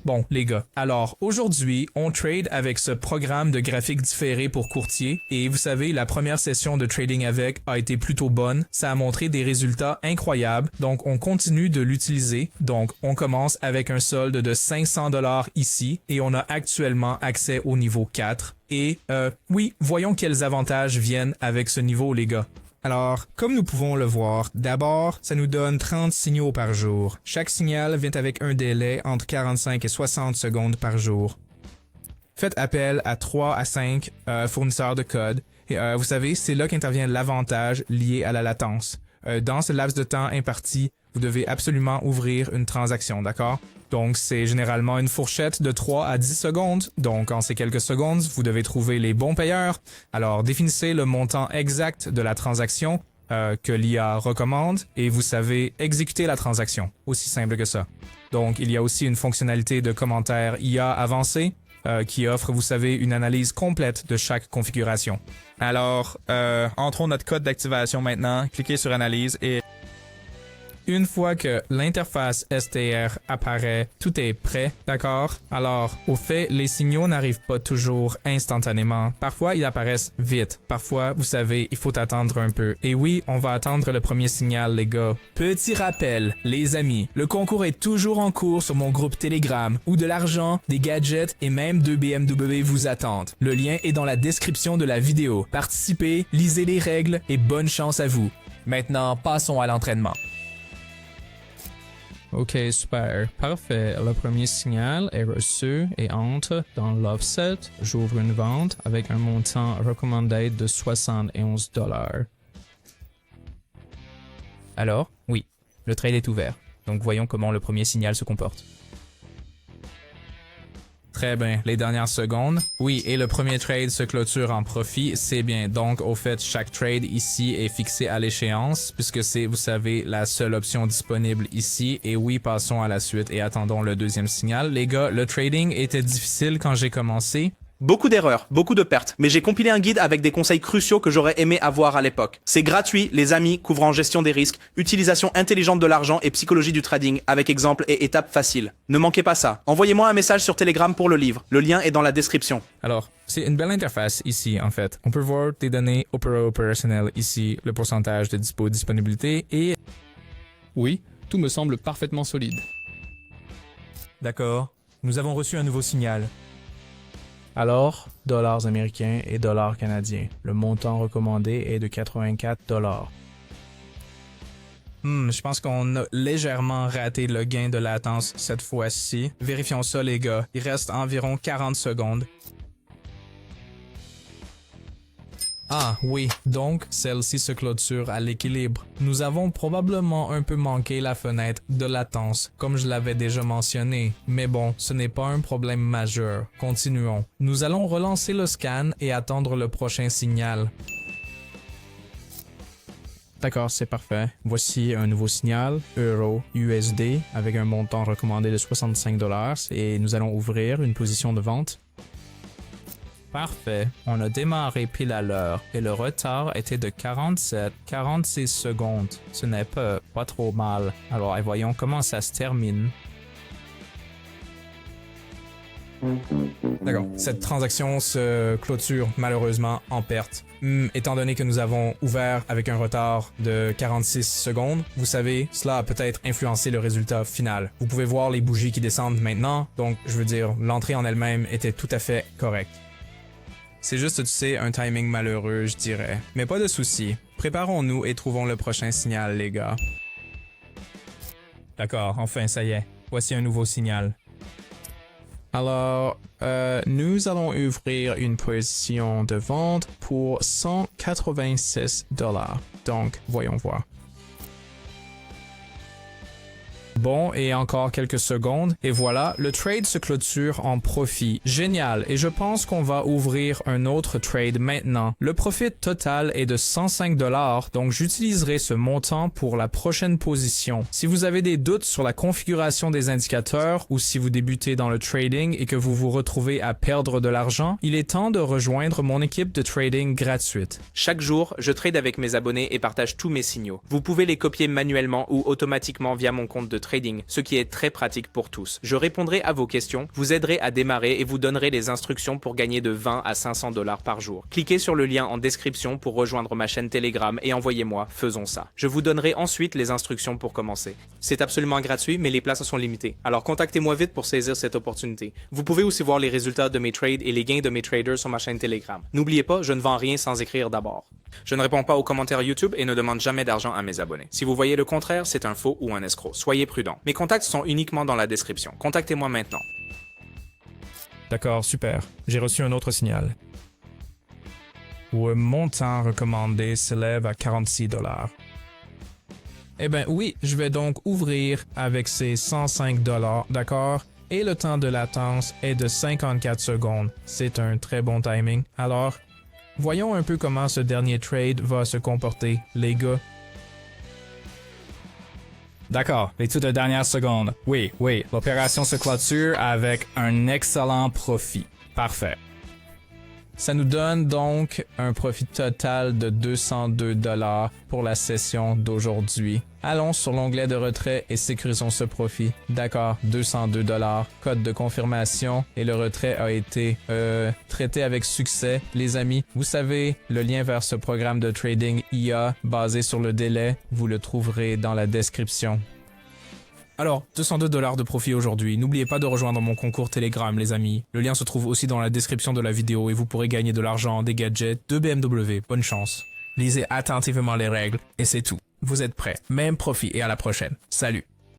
Bon, les gars, alors aujourd'hui, on trade avec ce programme de graphique différé pour courtier et vous savez, la première session de trading avec a été plutôt bonne. Ça a montré des résultats incroyables, donc on continue de l'utiliser. Donc, on commence avec un solde de 500 $ ici et on a actuellement accès au niveau 4. Et oui, voyons quels avantages viennent avec ce niveau, les gars. Alors, comme nous pouvons le voir, d'abord, ça nous donne 30 signaux par jour. Chaque signal vient avec un délai entre 45 et 60 secondes par jour. Faites appel à 3 à 5 fournisseurs de code. Et vous savez, c'est là qu'intervient l'avantage lié à la latence. Dans ce laps de temps imparti, vous devez absolument ouvrir une transaction, d'accord? Donc, c'est généralement une fourchette de 3 à 10 secondes. Donc, en ces quelques secondes, vous devez trouver les bons payeurs. Alors, définissez le montant exact de la transaction que l'IA recommande et vous savez exécuter la transaction. Aussi simple que ça. Donc, il y a aussi une fonctionnalité de commentaire IA avancé qui offre, vous savez, une analyse complète de chaque configuration. Alors, entrons notre code d'activation maintenant. Cliquez sur Analyse et... Une fois que l'interface STR apparaît, tout est prêt, d'accord? Alors, au fait, les signaux n'arrivent pas toujours instantanément. Parfois, ils apparaissent vite. Parfois, vous savez, il faut attendre un peu. Et oui, on va attendre le premier signal, les gars. Petit rappel, les amis, le concours est toujours en cours sur mon groupe Telegram, où de l'argent, des gadgets et même 2 BMW vous attendent. Le lien est dans la description de la vidéo. Participez, lisez les règles et bonne chance à vous. Maintenant, passons à l'entraînement. Ok, super. Parfait. Le premier signal est reçu et entre dans l'offset. J'ouvre une vente avec un montant recommandé de 71 $. Alors, oui, le trade est ouvert. Donc voyons comment le premier signal se comporte. Très bien, les dernières secondes. Oui, et le premier trade se clôture en profit, c'est bien. Donc, au fait, chaque trade ici est fixé à l'échéance, puisque c'est, vous savez, la seule option disponible ici. Et oui, passons à la suite et attendons le deuxième signal. Les gars, le trading était difficile quand j'ai commencé. Beaucoup d'erreurs, beaucoup de pertes, mais j'ai compilé un guide avec des conseils cruciaux que j'aurais aimé avoir à l'époque. C'est gratuit, les amis, couvrant gestion des risques, utilisation intelligente de l'argent et psychologie du trading, avec exemples et étapes faciles. Ne manquez pas ça. Envoyez-moi un message sur Telegram pour le livre. Le lien est dans la description. Alors, c'est une belle interface ici, en fait. On peut voir des données opérationnelles ici, le pourcentage de disponibilité et... Oui, tout me semble parfaitement solide. D'accord, nous avons reçu un nouveau signal. Alors, dollars américains et dollars canadiens. Le montant recommandé est de 84 $. Je pense qu'on a légèrement raté le gain de latence cette fois-ci. Vérifions ça, les gars. Il reste environ 40 secondes. Ah oui, donc celle-ci se clôture à l'équilibre. Nous avons probablement un peu manqué la fenêtre de latence, comme je l'avais déjà mentionné. Mais bon, ce n'est pas un problème majeur. Continuons. Nous allons relancer le scan et attendre le prochain signal. D'accord, c'est parfait. Voici un nouveau signal, Euro USD, avec un montant recommandé de 65 $ et nous allons ouvrir une position de vente. Parfait. On a démarré pile à l'heure et le retard était de 47-46 secondes. Ce n'est pas trop mal. Alors, voyons comment ça se termine. D'accord. Cette transaction se clôture malheureusement en perte. Étant donné que nous avons ouvert avec un retard de 46 secondes, vous savez, cela a peut-être influencé le résultat final. Vous pouvez voir les bougies qui descendent maintenant, donc je veux dire, l'entrée en elle-même était tout à fait correcte. C'est juste, tu sais, un timing malheureux, je dirais. Mais pas de souci. Préparons-nous et trouvons le prochain signal, les gars. D'accord, enfin, ça y est. Voici un nouveau signal. Alors, nous allons ouvrir une position de vente pour 186 $. Donc, voyons voir. Bon, et encore quelques secondes, et voilà, le trade se clôture en profit. Génial, et je pense qu'on va ouvrir un autre trade maintenant. Le profit total est de 105 $, donc j'utiliserai ce montant pour la prochaine position. Si vous avez des doutes sur la configuration des indicateurs, ou si vous débutez dans le trading et que vous vous retrouvez à perdre de l'argent, il est temps de rejoindre mon équipe de trading gratuite. Chaque jour, je trade avec mes abonnés et partage tous mes signaux. Vous pouvez les copier manuellement ou automatiquement via mon compte de trading. trading, ce qui est très pratique pour tous. Je répondrai à vos questions, vous aiderai à démarrer et vous donnerai les instructions pour gagner de 20 à 500 $ par jour. Cliquez sur le lien en description pour rejoindre ma chaîne Telegram et envoyez-moi « Faisons ça ». Je vous donnerai ensuite les instructions pour commencer. C'est absolument gratuit, mais les places sont limitées. Alors contactez-moi vite pour saisir cette opportunité. Vous pouvez aussi voir les résultats de mes trades et les gains de mes traders sur ma chaîne Telegram. N'oubliez pas, je ne vends rien sans écrire d'abord. Je ne réponds pas aux commentaires YouTube et ne demande jamais d'argent à mes abonnés. Si vous voyez le contraire, c'est un faux ou un escroc. Soyez prudents. Mes contacts sont uniquement dans la description. Contactez-moi maintenant. D'accord, super. J'ai reçu un autre signal. Le montant recommandé s'élève à 46 $. Eh bien oui, je vais donc ouvrir avec ces 105 $, d'accord? Et le temps de latence est de 54 secondes. C'est un très bon timing. Alors, voyons un peu comment ce dernier trade va se comporter, les gars. D'accord, les toutes dernières secondes. Oui, l'opération se clôture avec un excellent profit. Parfait. Ça nous donne donc un profit total de 202 $ pour la session d'aujourd'hui. Allons sur l'onglet de retrait et sécurisons ce profit. D'accord, 202 $, code de confirmation et le retrait a été traité avec succès. Les amis, vous savez, le lien vers ce programme de trading IA basé sur le délai, vous le trouverez dans la description. Alors, 202 $ de profit aujourd'hui. N'oubliez pas de rejoindre mon concours Telegram, les amis. Le lien se trouve aussi dans la description de la vidéo et vous pourrez gagner de l'argent, des gadgets, 2 BMW. Bonne chance. Lisez attentivement les règles et c'est tout. Vous êtes prêts. Même profit et à la prochaine. Salut.